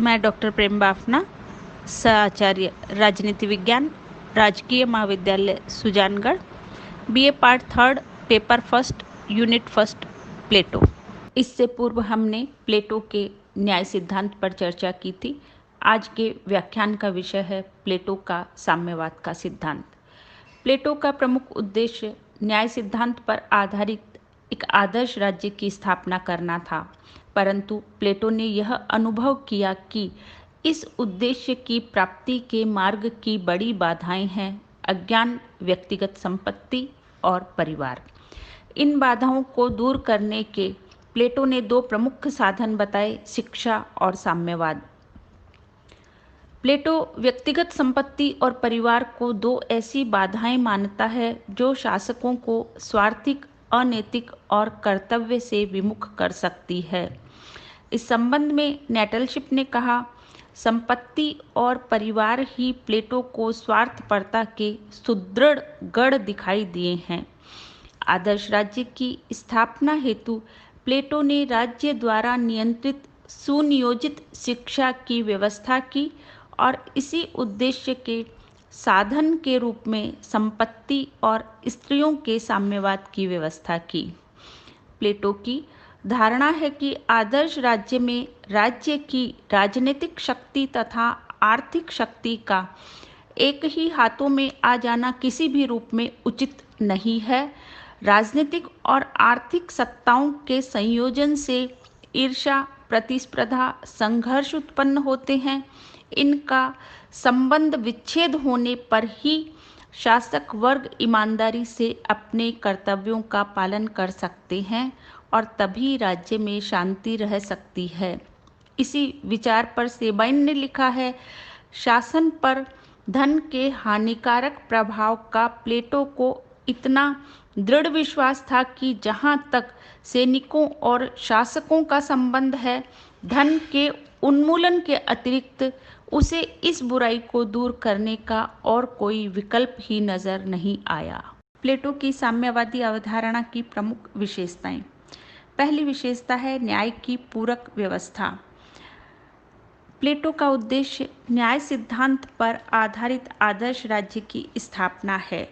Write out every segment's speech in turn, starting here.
मैं डॉक्टर प्रेम बाफना, सहआचार्य राजनीति विज्ञान, राजकीय महाविद्यालय Sujangarh, BA part third, paper first, unit first, Plato. इससे पूर्व हमने प्लेटो के न्याय सिद्धांत पर चर्चा की थी। आज के व्याख्यान का विषय है प्लेटो का साम्यवाद का सिद्धांत। प्लेटो का प्रमुख उद्देश्य न्याय सिद्धांत पर आधारित एक आदर्श राज्य की स्थापना करना था, परंतु प्लेटो ने यह अनुभव किया कि इस उद्देश्य की प्राप्ति के मार्ग की बड़ी बाधाएं हैं अज्ञान, व्यक्तिगत संपत्ति और परिवार। इन बाधाओं को दूर करने के प्लेटो ने दो प्रमुख साधन बताए, शिक्षा और साम्यवाद। प्लेटो व्यक्तिगत संपत्ति और परिवार को दो ऐसी बाधाएं मानता है जो शासकों को स्वार्थिक, अनैतिक और कर्तव्य से विमुख कर सकती है। इस संबंध में नेटलशिप ने कहा, संपत्ति और परिवार ही प्लेटो को स्वार्थपरता के सुदृढ़ गढ़ दिखाई दिए हैं। आदर्श राज्य की स्थापना हेतु प्लेटो ने राज्य द्वारा नियंत्रित सुनियोजित शिक्षा की व्यवस्था की और इसी उद्देश्य के साधन के रूप में संपत्ति और स्त्रियों के साम्यवाद की व्यवस्था की। प्लेटो की धारणा है कि आदर्श राज्य में राज्य की राजनीतिक शक्ति तथा आर्थिक शक्ति का एक ही हाथों में आ जाना किसी भी रूप में उचित नहीं है। राजनीतिक और आर्थिक सत्ताओं के संयोजन से ईर्ष्या, प्रतिस्पर्धा, संघर्ष उत्पन्न होते हैं। इनका संबंध विच्छेद होने पर ही शासक वर्ग ईमानदारी से अपने कर्तव्यों का पालन कर सकते हैं और तभी राज्य में शांति रह सकती है। इसी विचार पर सेबाइन ने लिखा है, शासन पर धन के हानिकारक प्रभाव का प्लेटो को इतना दृढ़ विश्वास था कि जहाँ तक सैनिकों और शासकों का संबंध है, धन के उन्मूलन के अतिरिक्त उसे इस बुराई को दूर करने का और कोई विकल्प ही नजर नहीं आया। प्लेटो की साम्यवादी अवधारणा की प्रमुख विशेषताएं। पहली विशेषता है न्याय की पूरक व्यवस्था। प्लेटो का उद्देश्य न्याय सिद्धांत पर आधारित आदर्श राज्य की स्थापना है।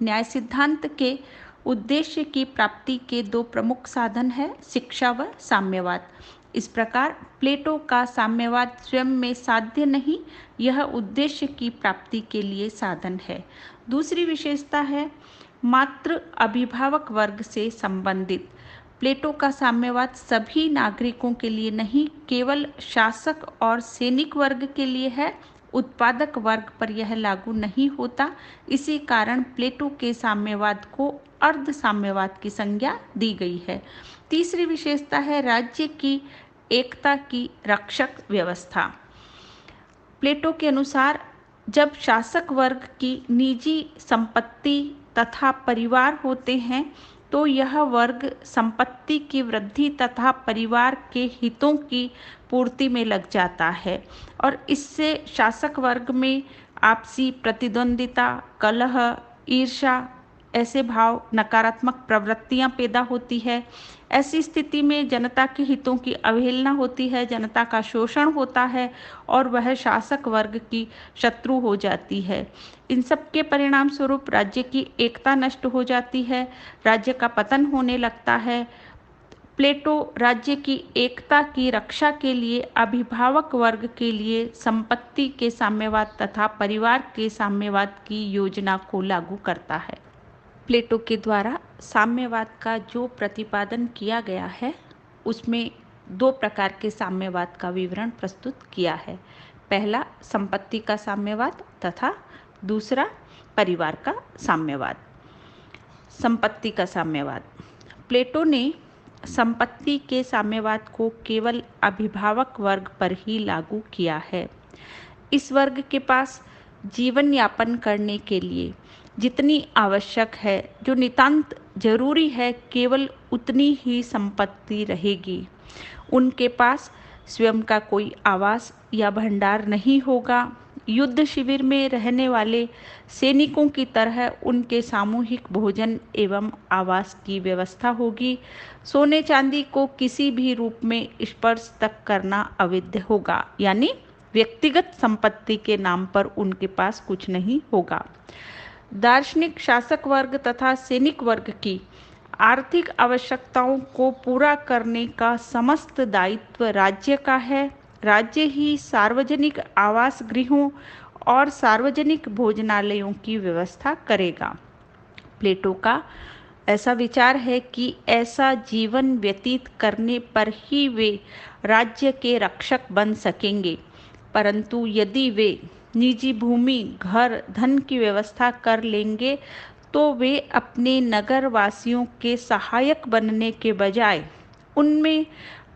न्याय सिद्धांत के उद्देश्य की प्राप्ति के दो प्रमुख साधन हैं, शिक्षा व साम्यवाद। इस प्रकार प्लेटो का साम्यवाद स्वयं में साध्य नहीं, यह उद्देश्य की प्राप्ति के लिए साधन है। दूसरी विशेषता है मात्र अभिभावक वर्ग से संबंधित। प्लेटो का साम्यवाद सभी नागरिकों के लिए नहीं, केवल शासक और सैनिक वर्ग के लिए है। उत्पादक वर्ग पर यह लागू नहीं होता। इसी कारण प्लेटो के साम्यवाद को अर्ध साम्यवाद की संज्ञा दी गई है। तीसरी विशेषता है राज्य की एकता की रक्षक व्यवस्था। प्लेटो के अनुसार जब शासक वर्ग की निजी संपत्ति तथा परिवार होते हैं तो यह वर्ग संपत्ति की वृद्धि तथा परिवार के हितों की पूर्ति में लग जाता है और इससे शासक वर्ग में आपसी प्रतिद्वंदिता, कलह, ईर्ष्या ऐसे भाव, नकारात्मक प्रवृत्तियां पैदा होती है। ऐसी स्थिति में जनता के हितों की अवहेलना होती है, जनता का शोषण होता है और वह शासक वर्ग की शत्रु हो जाती है। इन सब के परिणाम स्वरूप राज्य की एकता नष्ट हो जाती है, राज्य का पतन होने लगता है। प्लेटो राज्य की एकता की रक्षा के लिए अभिभावक वर्ग के लिए संपत्ति के साम्यवाद तथा परिवार के साम्यवाद की योजना को लागू करता है। प्लेटो के द्वारा साम्यवाद का जो प्रतिपादन किया गया है उसमें दो प्रकार के साम्यवाद का विवरण प्रस्तुत किया है। पहला संपत्ति का साम्यवाद तथा दूसरा परिवार का साम्यवाद। संपत्ति का साम्यवाद। प्लेटो ने संपत्ति के साम्यवाद को केवल अभिभावक वर्ग पर ही लागू किया है। इस वर्ग के पास जीवन यापन करने के लिए जितनी आवश्यक है, जो नितांत जरूरी है, केवल उतनी ही संपत्ति रहेगी। उनके पास स्वयं का कोई आवास या भंडार नहीं होगा। युद्ध शिविर में रहने वाले सैनिकों की तरह उनके सामूहिक भोजन एवं आवास की व्यवस्था होगी। सोने चांदी को किसी भी रूप में स्पर्श तक करना अवैध होगा, यानी व्यक्तिगत संपत्ति के नाम पर उनके पास कुछ नहीं होगा। दार्शनिक शासक वर्ग तथा सैनिक वर्ग की आर्थिक आवश्यकताओं को पूरा करने का समस्त दायित्व राज्य का है। राज्य ही सार्वजनिक आवास गृहों और सार्वजनिक भोजनालयों की व्यवस्था करेगा। प्लेटो का ऐसा विचार है कि ऐसा जीवन व्यतीत करने पर ही वे राज्य के रक्षक बन सकेंगे, परंतु यदि वे निजी भूमि, घर, धन की व्यवस्था कर लेंगे तो वे अपने नगर वासियों के सहायक बनने के बजाय उनमें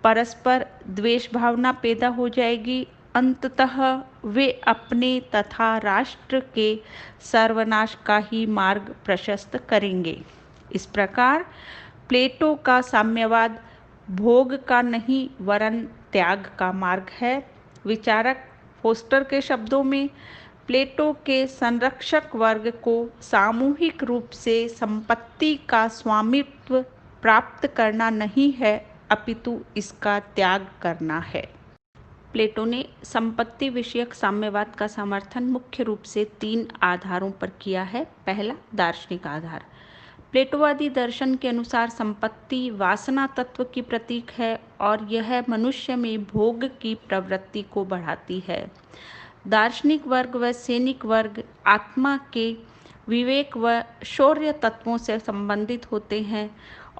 परस्पर द्वेष भावना पैदा हो जाएगी। अंततः वे अपने तथा राष्ट्र के सर्वनाश का ही मार्ग प्रशस्त करेंगे। इस प्रकार प्लेटो का साम्यवाद भोग का नहीं वरन त्याग का मार्ग है। विचारक फोस्टर के शब्दों में प्लेटो के संरक्षक वर्ग को सामूहिक रूप से संपत्ति का स्वामित्व प्राप्त करना नहीं है, अपितु इसका त्याग करना है। प्लेटो ने संपत्ति विषयक साम्यवाद का समर्थन मुख्य रूप से 3 आधारों पर किया है। पहला, दार्शनिक आधार। प्लेटोवादी दर्शन के अनुसार संपत्ति वासना तत्व की प्रतीक है और यह मनुष्य में भोग की प्रवृत्ति को बढ़ाती है। दार्शनिक वर्ग व सैनिक वर्ग आत्मा के विवेक व शौर्य तत्वों से संबंधित होते हैं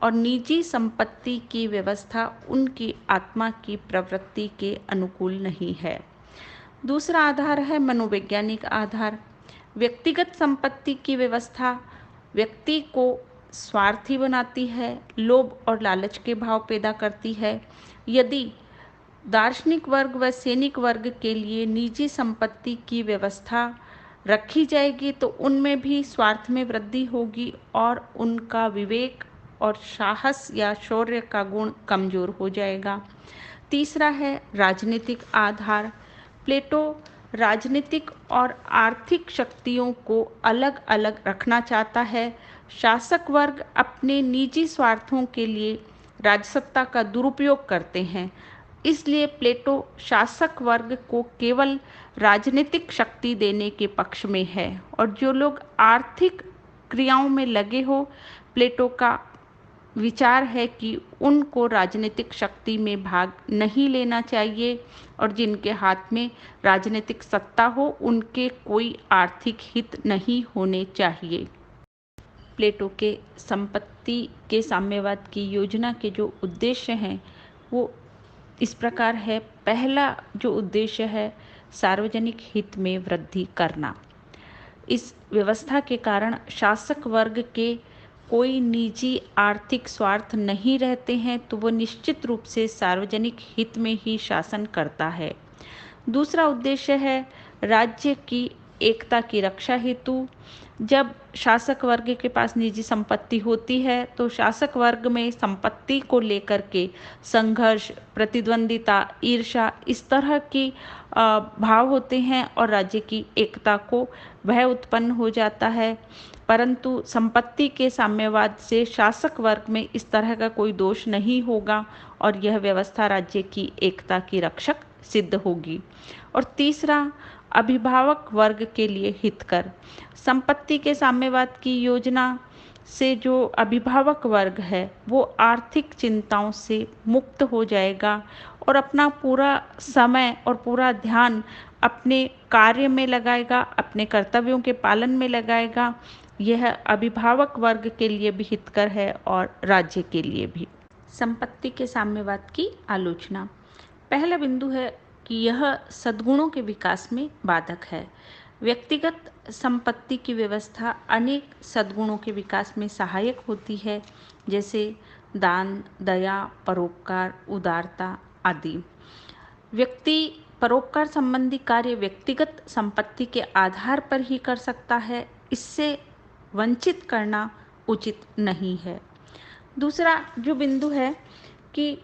और निजी संपत्ति की व्यवस्था उनकी आत्मा की प्रवृत्ति के अनुकूल नहीं है। दूसरा आधार है मनोवैज्ञानिक आधार। व्यक्तिगत संपत्ति की व्यवस्था व्यक्ति को स्वार्थी बनाती है, लोभ और लालच के भाव पैदा करती है। यदि दार्शनिक वर्ग व सैनिक वर्ग के लिए निजी संपत्ति की व्यवस्था रखी जाएगी तो उनमें भी स्वार्थ में वृद्धि होगी और उनका विवेक और साहस या शौर्य का गुण कमजोर हो जाएगा। तीसरा है राजनीतिक आधार। प्लेटो राजनीतिक और आर्थिक शक्तियों को अलग अलग रखना चाहता है। शासक वर्ग अपने निजी स्वार्थों के लिए राजसत्ता का दुरुपयोग करते हैं, इसलिए प्लेटो शासक वर्ग को केवल राजनीतिक शक्ति देने के पक्ष में है और जो लोग आर्थिक क्रियाओं में लगे हो, प्लेटो का विचार है कि उनको राजनीतिक शक्ति में भाग नहीं लेना चाहिए और जिनके हाथ में राजनीतिक सत्ता हो उनके कोई आर्थिक हित नहीं होने चाहिए। प्लेटो के संपत्ति के साम्यवाद की योजना के जो उद्देश्य हैं वो इस प्रकार है। पहला जो उद्देश्य है, सार्वजनिक हित में वृद्धि करना। इस व्यवस्था के कारण शासक वर्ग के कोई निजी आर्थिक स्वार्थ नहीं रहते हैं तो वो निश्चित रूप से सार्वजनिक हित में ही शासन करता है। दूसरा उद्देश्य है राज्य की एकता की रक्षा हेतु। जब शासक वर्ग के पास निजी संपत्ति होती है तो शासक वर्ग में संपत्ति को लेकर के संघर्ष, प्रतिद्वंदिता, ईर्ष्या इस तरह की भाव होते हैं और राज्य की एकता को भय उत्पन्न हो जाता है। परंतु संपत्ति के साम्यवाद से शासक वर्ग में इस तरह का कोई दोष नहीं होगा और यह व्यवस्था राज्य की एकता की रक्षक सिद्ध होगी। और तीसरा, अभिभावक वर्ग के लिए हितकर। संपत्ति के साम्यवाद की योजना से जो अभिभावक वर्ग है वो आर्थिक चिंताओं से मुक्त हो जाएगा और अपना पूरा समय और पूरा ध्यान अपने कार्य में लगाएगा, अपने कर्तव्यों के पालन में लगाएगा। यह अभिभावक वर्ग के लिए भी हितकर है और राज्य के लिए भी। संपत्ति के साम्यवाद की आलोचना। पहला बिंदु है कि यह सद्गुणों के विकास में बाधक है। व्यक्तिगत संपत्ति की व्यवस्था अनेक सद्गुणों के विकास में सहायक होती है, जैसे दान, दया, परोपकार, उदारता आदि। व्यक्ति परोपकार संबंधी कार्य व्यक्तिगत संपत्ति के आधार पर ही कर सकता है, इससे वंचित करना उचित नहीं है। दूसरा जो बिंदु है कि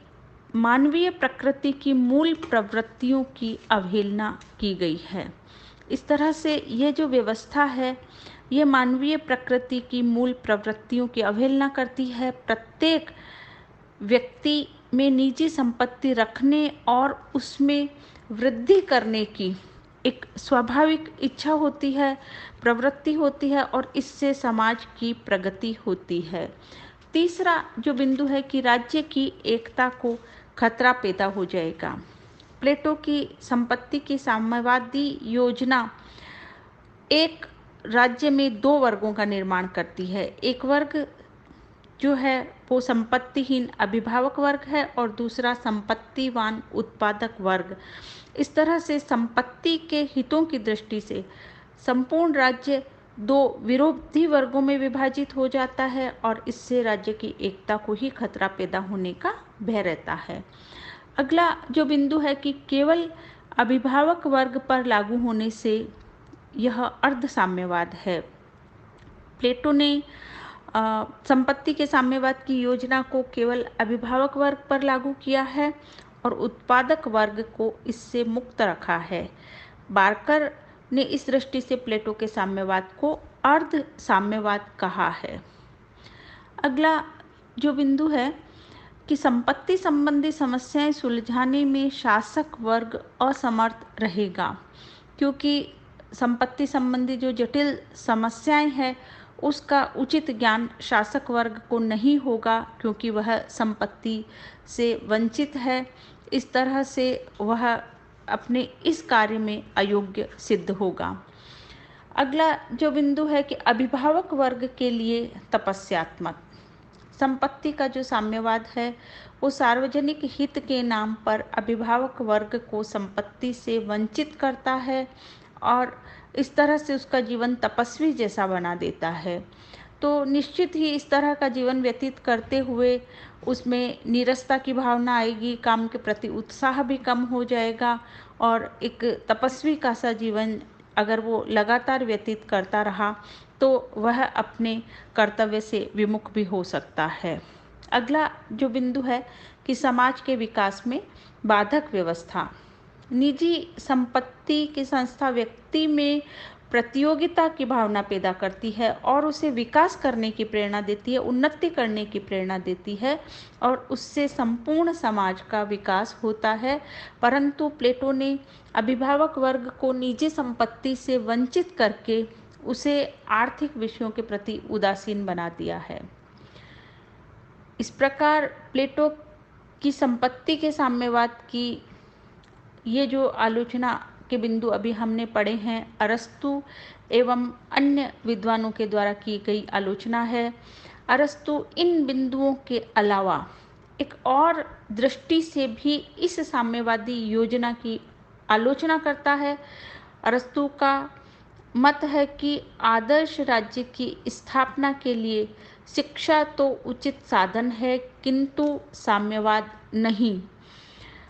मानवीय प्रकृति की मूल प्रवृत्तियों की अवहेलना की गई है। इस तरह से ये जो व्यवस्था है, ये मानवीय प्रकृति की मूल प्रवृत्तियों की अवहेलना करती है। प्रत्येक व्यक्ति में निजी संपत्ति रखने और उसमें वृद्धि करने की एक स्वाभाविक इच्छा होती है, प्रवृत्ति होती है और इससे समाज की प्रगति होती है। तीसरा जो बिंदु है कि राज्य की एकता को खतरा पैदा हो जाएगा। प्लेटो की संपत्ति की साम्यवादी योजना एक राज्य में दो वर्गों का निर्माण करती है। एक वर्ग जो है वो संपत्तिहीन अभिभावक वर्ग है और दूसरा संपत्तिवान उत्पादक वर्ग। इस तरह से संपत्ति के हितों की दृष्टि से संपूर्ण राज्य दो विरोधी वर्गों में विभाजित हो जाता है और इससे राज्य की एकता को ही खतरा पैदा होने का भय रहता है। अगला जो बिंदु है कि केवल अभिभावक वर्ग पर लागू होने से यह अर्ध साम्यवाद है। प्लेटो ने संपत्ति के साम्यवाद की योजना को केवल अभिभावक वर्ग पर लागू किया है और उत्पादक वर्ग को इससे मुक्त रखा है। बार्कर ने इस दृष्टि से प्लेटो के साम्यवाद को अर्ध साम्यवाद कहा है। अगला जो बिंदु है कि संपत्ति संबंधी समस्याएं सुलझाने में शासक वर्ग असमर्थ रहेगा, क्योंकि संपत्ति संबंधी जो जटिल समस्याएं हैं उसका उचित ज्ञान शासक वर्ग को नहीं होगा, क्योंकि वह संपत्ति से वंचित है। इस तरह से वह अपने इस कार्य में अयोग्य सिद्ध होगा। अगला जो बिंदु है कि अभिभावक वर्ग के लिए तपस्यात्मक संपत्ति का जो साम्यवाद है वो सार्वजनिक हित के नाम पर अभिभावक वर्ग को संपत्ति से वंचित करता है और इस तरह से उसका जीवन तपस्वी जैसा बना देता है। तो निश्चित ही इस तरह का जीवन व्यतीत करते हुए उसमें नीरसता की भावना आएगी, काम के प्रति उत्साह भी कम हो जाएगा और एक तपस्वी का सा जीवन अगर वो लगातार व्यतीत करता रहा तो वह अपने कर्तव्य से विमुख भी हो सकता है। अगला जो बिंदु है कि समाज के विकास में बाधक व्यवस्था। निजी संपत्ति की संस्था व्यक्ति में प्रतियोगिता की भावना पैदा करती है और उसे विकास करने की प्रेरणा देती है, उन्नति करने की प्रेरणा देती है और उससे संपूर्ण समाज का विकास होता है। परंतु प्लेटो ने अभिभावक वर्ग को निजी संपत्ति से वंचित करके उसे आर्थिक विषयों के प्रति उदासीन बना दिया है। इस प्रकार प्लेटो की संपत्ति के साम्यवाद की ये जो आलोचना के बिंदु अभी हमने पढ़े हैं, अरस्तु एवं अन्य विद्वानों के द्वारा की गई आलोचना है। अरस्तु इन बिंदुओं के अलावा एक और दृष्टि से भी इस साम्यवादी योजना की आलोचना करता है। अरस्तु का मत है कि आदर्श राज्य की स्थापना के लिए शिक्षा तो उचित साधन है, किंतु साम्यवाद नहीं।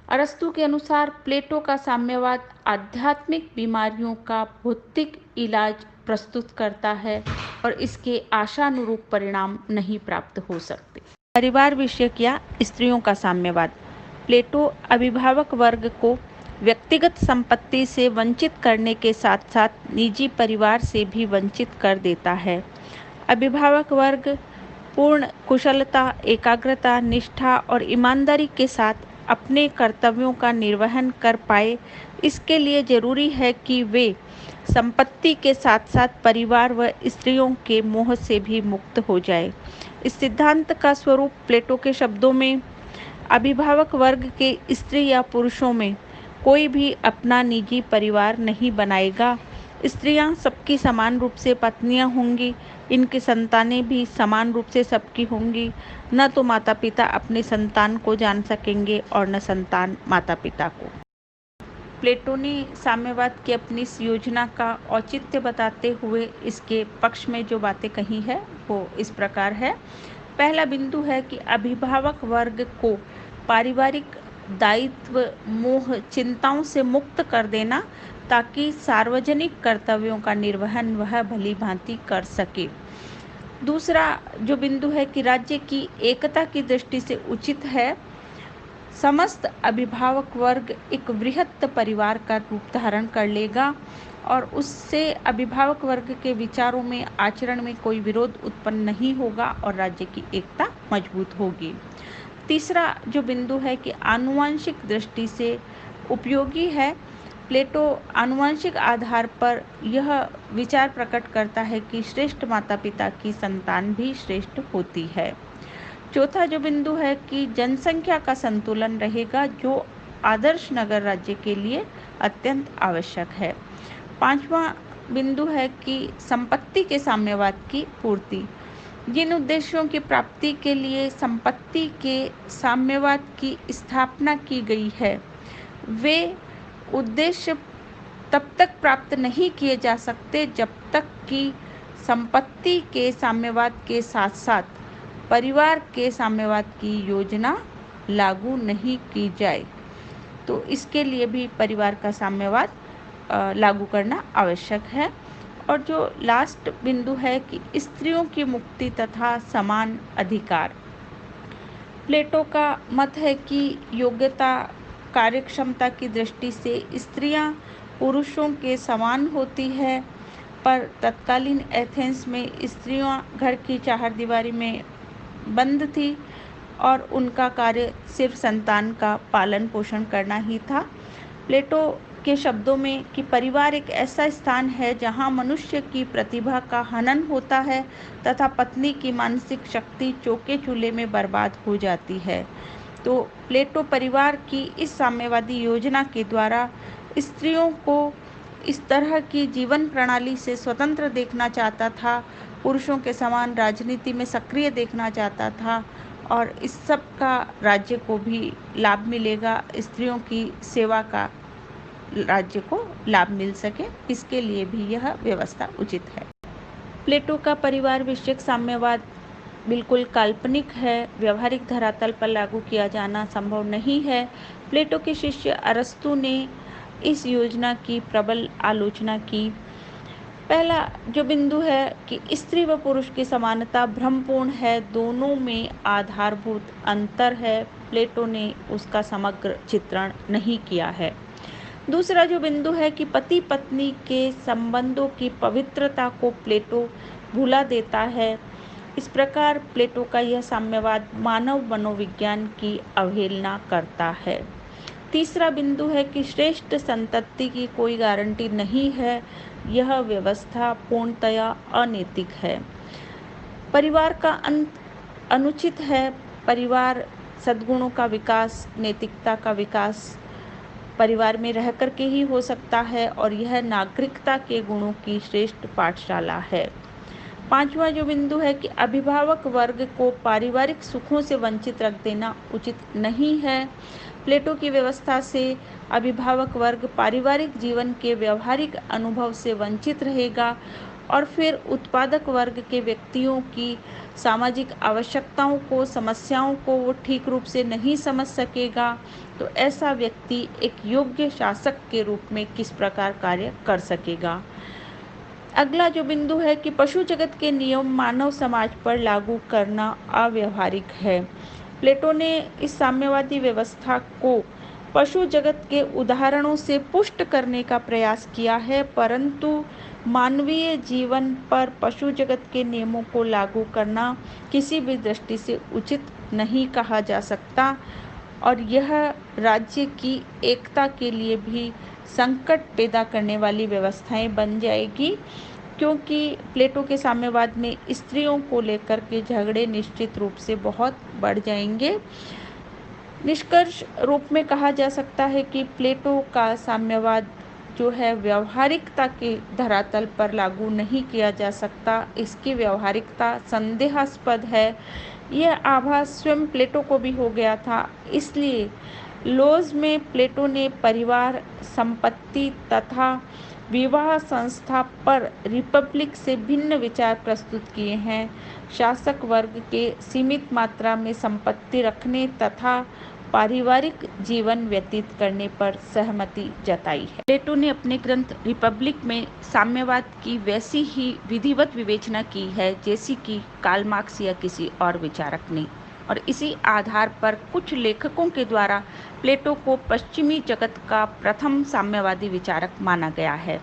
अरस्तु के अनुसार प्लेटो का साम्यवाद आध्यात्मिक बीमारियों का भौतिक इलाज प्रस्तुत करता है और इसके आशानुरूप परिणाम नहीं प्राप्त हो सकते। परिवार विषयक या स्त्रियों का साम्यवाद। प्लेटो अभिभावक वर्ग को व्यक्तिगत संपत्ति से वंचित करने के साथ साथ निजी परिवार से भी वंचित कर देता है। अभिभावक वर्ग पूर्ण कुशलता, एकाग्रता, निष्ठा और ईमानदारी के साथ अपने कर्तव्यों का निर्वहन कर पाए, इसके लिए जरूरी है कि वे संपत्ति के साथ साथ परिवार व स्त्रियों के मोह से भी मुक्त हो जाए। इस सिद्धांत का स्वरूप प्लेटो के शब्दों में अभिभावक वर्ग के स्त्री या पुरुषों में कोई भी अपना निजी परिवार नहीं बनाएगा। स्त्रियां सबकी समान रूप से पत्नियां होंगी, इनकी संतानें भी समान रूप से सबकी होंगी। न तो माता पिता अपने संतान को जान सकेंगे और न संतान माता पिता को। प्लेटो ने साम्यवाद की अपनी इस योजना का औचित्य बताते हुए इसके पक्ष में जो बातें कही है वो इस प्रकार है। पहला बिंदु है कि अभिभावक वर्ग को पारिवारिक दायित्व, मोह, चिंताओं से मुक्त कर देना ताकि सार्वजनिक कर्तव्यों का निर्वहन वह भली भांति कर सके। दूसरा जो बिंदु है कि राज्य की एकता की दृष्टि से उचित है समस्त अभिभावक वर्ग एक वृहत्त परिवार का रूप धारण कर लेगा और उससे अभिभावक वर्ग के विचारों में, आचरण में कोई विरोध उत्पन्न नहीं होगा और राज्य की एकता मजबूत होगी। तीसरा जो बिंदु है कि आनुवंशिक दृष्टि से उपयोगी है। प्लेटो आनुवंशिक आधार पर यह विचार प्रकट करता है कि श्रेष्ठ माता पिता की संतान भी श्रेष्ठ होती है। चौथा जो बिंदु है कि जनसंख्या का संतुलन रहेगा, जो आदर्श नगर राज्य के लिए अत्यंत आवश्यक है। पांचवा बिंदु है कि संपत्ति के साम्यवाद की पूर्ति। जिन उद्देश्यों की प्राप्ति के लिए संपत्ति के साम्यवाद की स्थापना की गई है, वे उद्देश्य तब तक प्राप्त नहीं किए जा सकते जब तक कि संपत्ति के साम्यवाद के साथ साथ परिवार के साम्यवाद की योजना लागू नहीं की जाए। तो इसके लिए भी परिवार का साम्यवाद लागू करना आवश्यक है। और जो लास्ट बिंदु है कि स्त्रियों की मुक्ति तथा समान अधिकार। प्लेटो का मत है कि योग्यता, कार्यक्षमता की दृष्टि से स्त्रियां पुरुषों के समान होती है, पर तत्कालीन एथेंस में स्त्रियां घर की चारदीवारी में बंद थी और उनका कार्य सिर्फ संतान का पालन पोषण करना ही था। प्लेटो के शब्दों में कि परिवार एक ऐसा स्थान है जहां मनुष्य की प्रतिभा का हनन होता है तथा पत्नी की मानसिक शक्ति चौके चूल्हे में बर्बाद हो जाती है। तो प्लेटो परिवार की इस साम्यवादी योजना के द्वारा स्त्रियों को इस तरह की जीवन प्रणाली से स्वतंत्र देखना चाहता था, पुरुषों के समान राजनीति में सक्रिय देखना चाहता था और इस सब का राज्य को भी लाभ मिलेगा, स्त्रियों की सेवा का राज्य को लाभ मिल सके, इसके लिए भी यह व्यवस्था उचित है। प्लेटो का परिवार विषयक साम्यवाद बिल्कुल काल्पनिक है, व्यवहारिक धरातल पर लागू किया जाना संभव नहीं है। प्लेटो के शिष्य अरस्तु ने इस योजना की प्रबल आलोचना की। पहला जो बिंदु है कि स्त्री व पुरुष की समानता भ्रमपूर्ण है, दोनों में आधारभूत अंतर है, प्लेटो ने उसका समग्र चित्रण नहीं किया है। दूसरा जो बिंदु है कि पति पत्नी के संबंधों की पवित्रता को प्लेटो भुला देता है। इस प्रकार प्लेटो का यह साम्यवाद मानव मनोविज्ञान की अवहेलना करता है। तीसरा बिंदु है कि श्रेष्ठ संतति की कोई गारंटी नहीं है, यह व्यवस्था पूर्णतया अनैतिक है। परिवार का अंत अनुचित है। परिवार सद्गुणों का विकास, नैतिकता का विकास परिवार में रह कर के ही हो सकता है और यह नागरिकता के गुणों की श्रेष्ठ पाठशाला है। पांचवा जो बिंदु है कि अभिभावक वर्ग को पारिवारिक सुखों से वंचित रख देना उचित नहीं है। प्लेटो की व्यवस्था से अभिभावक वर्ग पारिवारिक जीवन के व्यवहारिक अनुभव से वंचित रहेगा और फिर उत्पादक वर्ग के व्यक्तियों की सामाजिक आवश्यकताओं को, समस्याओं को वो ठीक रूप से नहीं समझ सकेगा। तो ऐसा व्यक्ति एक योग्य शासक के रूप में किस प्रकार कार्य कर सकेगा। अगला जो बिंदु है कि पशु जगत के नियम मानव समाज पर लागू करना अव्यवहारिक है। प्लेटो ने इस साम्यवादी व्यवस्था को पशु जगत के उदाहरणों से पुष्ट करने का प्रयास किया है, परंतु मानवीय जीवन पर पशु जगत के नियमों को लागू करना किसी भी दृष्टि से उचित नहीं कहा जा सकता और यह राज्य की एकता के लिए भी संकट पैदा करने वाली व्यवस्थाएं बन जाएगी, क्योंकि प्लेटो के साम्यवाद में स्त्रियों को लेकर के झगड़े निश्चित रूप से बहुत बढ़ जाएंगे। निष्कर्ष रूप में कहा जा सकता है कि प्लेटो का साम्यवाद जो है व्यवहारिकता के धरातल पर लागू नहीं किया जा सकता, इसकी व्यवहारिकता संदेहास्पद है। यह आभास स्वयं प्लेटो को भी हो गया था। इसलिए लोज में प्लेटो ने परिवार, संपत्ति तथा विवाह संस्था पर रिपब्लिक से भिन्न विचार प्रस्तुत किए हैं। शासक वर्ग के सीमित मात्रा में संपत्ति रखने तथा पारिवारिक जीवन व्यतीत करने पर सहमति जताई है। प्लेटो ने अपने ग्रंथ रिपब्लिक में साम्यवाद की वैसी ही विधिवत विवेचना की है जैसी कि कार्ल मार्क्स या किसी और विचारक ने और इसी आधार पर कुछ लेखकों के द्वारा प्लेटो को पश्चिमी जगत का प्रथम साम्यवादी विचारक माना गया है।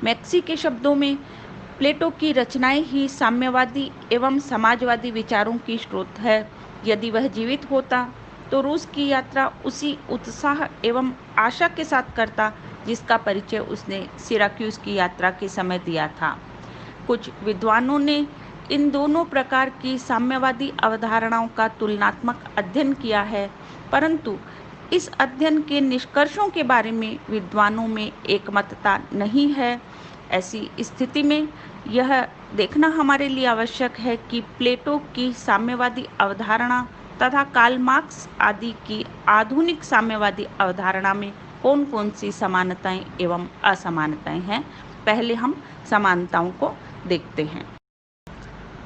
मैक्सी के शब्दों में प्लेटो की रचनाएं ही साम्यवादी एवं समाजवादी विचारों की स्रोत है। यदि वह जीवित होता तो रूस की यात्रा उसी उत्साह एवं आशा के साथ करता जिसका परिचय उसने सिराक्यूज की यात्रा के समय दिया था। कुछ विद्वानों ने इन दोनों प्रकार की साम्यवादी अवधारणाओं का तुलनात्मक अध्ययन किया है, परंतु इस अध्ययन के निष्कर्षों के बारे में विद्वानों में एकमतता नहीं है। ऐसी स्थिति में यह देखना हमारे लिए आवश्यक है कि प्लेटो की साम्यवादी अवधारणा तथा कार्ल मार्क्स आदि की आधुनिक साम्यवादी अवधारणा में कौन कौन सी समानताएं एवं असमानताएं हैं। पहले हम समानताओं को देखते हैं।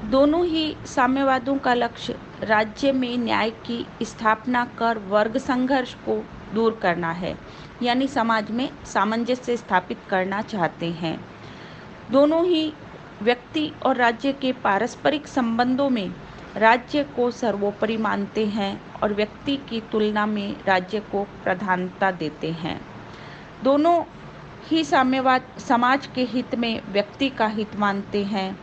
दोनों ही साम्यवादों का लक्ष्य राज्य में न्याय की स्थापना कर वर्ग संघर्ष को दूर करना है, यानी समाज में सामंजस्य स्थापित करना चाहते हैं। दोनों ही व्यक्ति और राज्य के पारस्परिक संबंधों में राज्य को सर्वोपरि मानते हैं और व्यक्ति की तुलना में राज्य को प्रधानता देते हैं। दोनों ही साम्यवाद समाज के हित में व्यक्ति का हित मानते हैं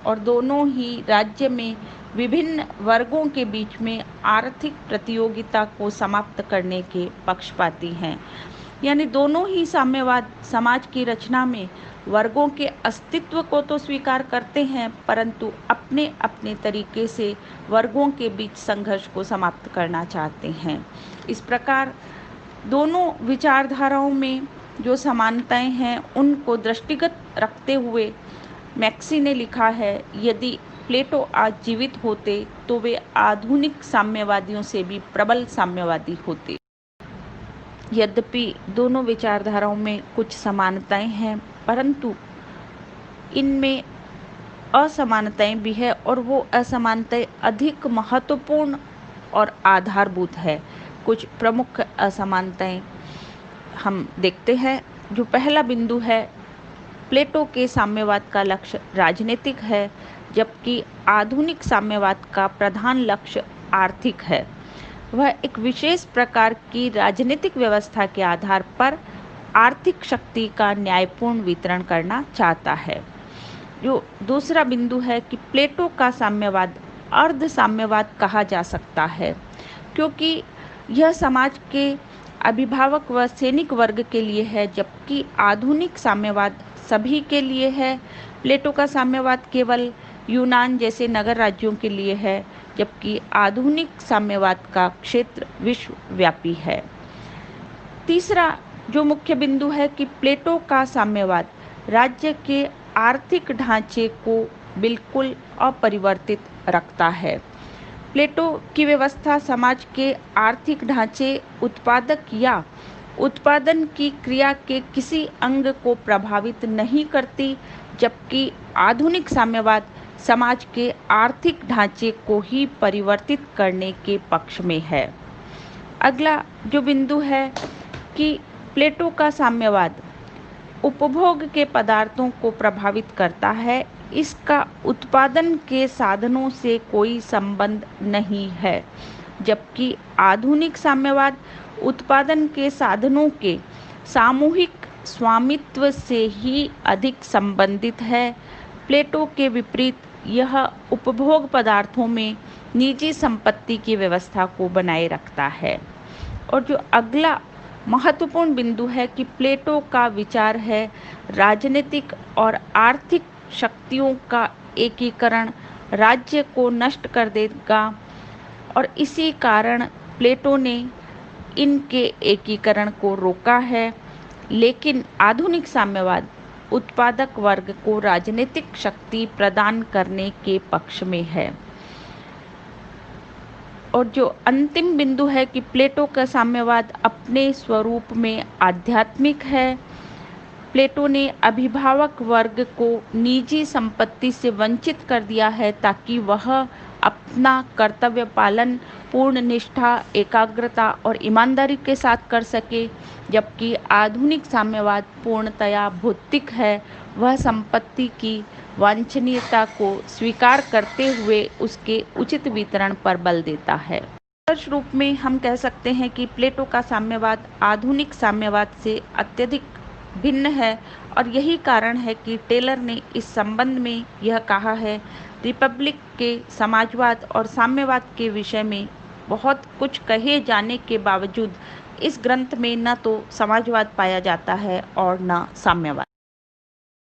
और दोनों ही राज्य में विभिन्न वर्गों के बीच में आर्थिक प्रतियोगिता को समाप्त करने के पक्षपाती हैं। यानी दोनों ही साम्यवाद समाज की रचना में वर्गों के अस्तित्व को तो स्वीकार करते हैं, परंतु अपने अपने तरीके से वर्गों के बीच संघर्ष को समाप्त करना चाहते हैं। इस प्रकार दोनों विचारधाराओं में जो समानताएं हैं उनको दृष्टिगत रखते हुए मैक्सी ने लिखा है, यदि प्लेटो आज जीवित होते तो वे आधुनिक साम्यवादियों से भी प्रबल साम्यवादी होते। यद्यपि दोनों विचारधाराओं में कुछ समानताएं हैं, परंतु इनमें असमानताएं भी है और वो असमानताएं अधिक महत्वपूर्ण और आधारभूत है। कुछ प्रमुख असमानताएं हम देखते हैं। जो पहला बिंदु है, प्लेटो के साम्यवाद का लक्ष्य राजनीतिक है, जबकि आधुनिक साम्यवाद का प्रधान लक्ष्य आर्थिक है। वह एक विशेष प्रकार की राजनीतिक व्यवस्था के आधार पर आर्थिक शक्ति का न्यायपूर्ण वितरण करना चाहता है। जो दूसरा बिंदु है कि प्लेटो का साम्यवाद अर्ध साम्यवाद कहा जा सकता है, क्योंकि यह समाज के अभिभावक व सैनिक वर्ग के लिए है, जबकि आधुनिक साम्यवाद सभी के लिए है। प्लेटो का साम्यवाद केवल यूनान जैसे नगर राज्यों के लिए है, जबकि आधुनिक साम्यवाद का क्षेत्र विश्वव्यापी है। तीसरा जो मुख्य बिंदु है कि प्लेटो का साम्यवाद राज्य के आर्थिक ढांचे को बिल्कुल अपरिवर्तित रखता है। प्लेटो की व्यवस्था समाज के आर्थिक ढांचे, उत्पादक या उत्पादन की क्रिया के किसी अंग को प्रभावित नहीं करती, जबकि आधुनिक साम्यवाद समाज के आर्थिक ढांचे को ही परिवर्तित करने के पक्ष में है। अगला जो बिंदु है कि प्लेटो का साम्यवाद उपभोग के पदार्थों को प्रभावित करता है, इसका उत्पादन के साधनों से कोई संबंध नहीं है, जबकि आधुनिक साम्यवाद उत्पादन के साधनों के सामूहिक स्वामित्व से ही अधिक संबंधित है। प्लेटो के विपरीत यह उपभोग पदार्थों में निजी संपत्ति की व्यवस्था को बनाए रखता है। और जो अगला महत्वपूर्ण बिंदु है कि प्लेटो का विचार है राजनीतिक और आर्थिक शक्तियों का एकीकरण राज्य को नष्ट कर देगा और इसी कारण प्लेटो ने इनके एकीकरण को रोका है। लेकिन आधुनिक साम्यवाद उत्पादक वर्ग को राजनीतिक शक्ति प्रदान करने के पक्ष में है। और जो अंतिम बिंदु है कि प्लेटो का साम्यवाद अपने स्वरूप में आध्यात्मिक है। प्लेटो ने अभिभावक वर्ग को निजी संपत्ति से वंचित कर दिया है ताकि वह अपना कर्तव्य पालन पूर्ण निष्ठा, एकाग्रता और ईमानदारी के साथ कर सके, जबकि आधुनिक साम्यवाद पूर्णतया भौतिक है। वह संपत्ति की वांछनीयता को स्वीकार करते हुए उसके उचित वितरण पर बल देता है। आदर्श रूप में हम कह सकते हैं कि प्लेटो का साम्यवाद आधुनिक साम्यवाद से अत्यधिक भिन्न है और यही कारण है कि टेलर ने इस संबंध में यह कहा है, रिपब्लिक के समाजवाद और साम्यवाद के विषय में बहुत कुछ कहे जाने के बावजूद इस ग्रंथ में न तो समाजवाद पाया जाता है और न साम्यवाद।